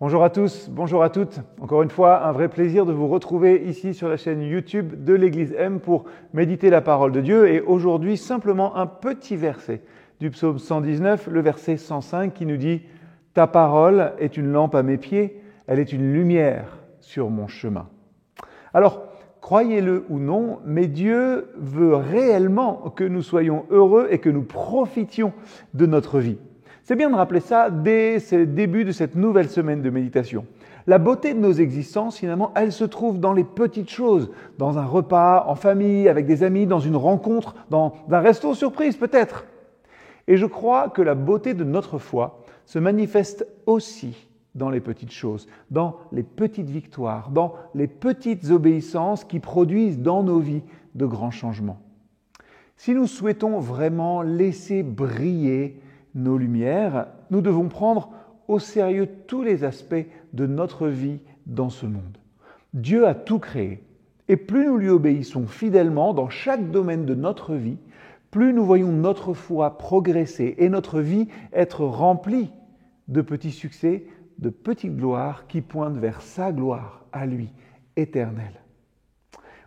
Bonjour à tous, bonjour à toutes. Encore une fois, un vrai plaisir de vous retrouver ici sur la chaîne YouTube de l'Église M pour méditer la parole de Dieu. Et aujourd'hui, simplement un petit verset du psaume 119, le verset 105 qui nous dit « Ta parole est une lampe à mes pieds, elle est une lumière sur mon chemin. » Alors, croyez-le ou non, mais Dieu veut réellement que nous soyons heureux et que nous profitions de notre vie. C'est bien de rappeler ça dès le début de cette nouvelle semaine de méditation. La beauté de nos existences, finalement, elle se trouve dans les petites choses, dans un repas, en famille, avec des amis, dans une rencontre, dans un resto surprise peut-être. Et je crois que la beauté de notre foi se manifeste aussi dans les petites choses, dans les petites victoires, dans les petites obéissances qui produisent dans nos vies de grands changements. Si nous souhaitons vraiment laisser briller nos lumières, nous devons prendre au sérieux tous les aspects de notre vie dans ce monde. Dieu a tout créé et plus nous lui obéissons fidèlement dans chaque domaine de notre vie, plus nous voyons notre foi progresser et notre vie être remplie de petits succès, de petites gloires qui pointent vers sa gloire à lui, éternelle.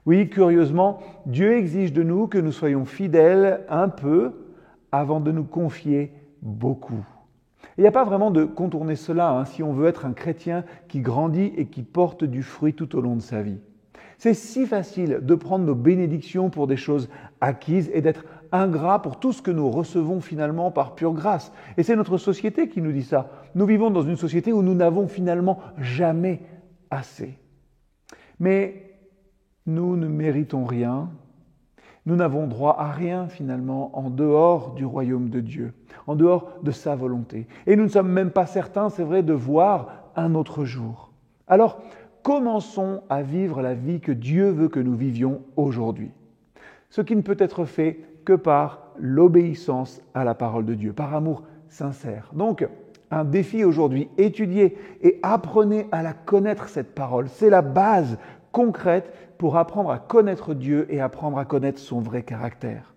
Oui, curieusement, Dieu exige de nous que nous soyons fidèles un peu avant de nous confier beaucoup. Il n'y a pas vraiment de contourner cela si on veut être un chrétien qui grandit et qui porte du fruit tout au long de sa vie. C'est si facile de prendre nos bénédictions pour des choses acquises et d'être ingrat pour tout ce que nous recevons finalement par pure grâce. Et c'est notre société qui nous dit ça. Nous vivons dans une société où nous n'avons finalement jamais assez. Mais nous ne méritons rien. Nous n'avons droit à rien finalement en dehors du royaume de Dieu, en dehors de sa volonté. Et nous ne sommes même pas certains, c'est vrai, de voir un autre jour. Alors, commençons à vivre la vie que Dieu veut que nous vivions aujourd'hui. Ce qui ne peut être fait que par l'obéissance à la parole de Dieu, par amour sincère. Donc, un défi aujourd'hui, étudiez et apprenez à la connaître cette parole. C'est la base concrète pour apprendre à connaître Dieu et apprendre à connaître son vrai caractère.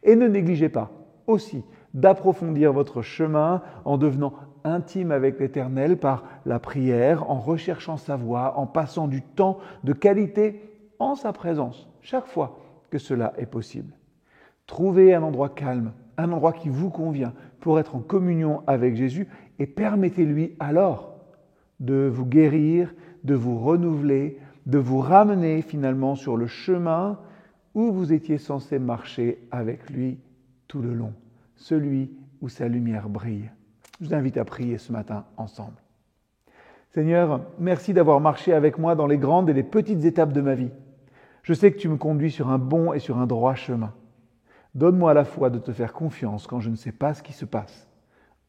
Et ne négligez pas aussi d'approfondir votre chemin en devenant intime avec l'Éternel par la prière, en recherchant sa voix, en passant du temps de qualité en sa présence, chaque fois que cela est possible. Trouvez un endroit calme, un endroit qui vous convient pour être en communion avec Jésus et permettez-lui alors de vous guérir, de vous renouveler, de vous ramener finalement sur le chemin où vous étiez censé marcher avec lui tout le long, celui où sa lumière brille. Je vous invite à prier ce matin ensemble. Seigneur, merci d'avoir marché avec moi dans les grandes et les petites étapes de ma vie. Je sais que tu me conduis sur un bon et sur un droit chemin. Donne-moi la foi de te faire confiance quand je ne sais pas ce qui se passe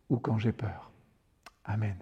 ou quand j'ai peur. Amen.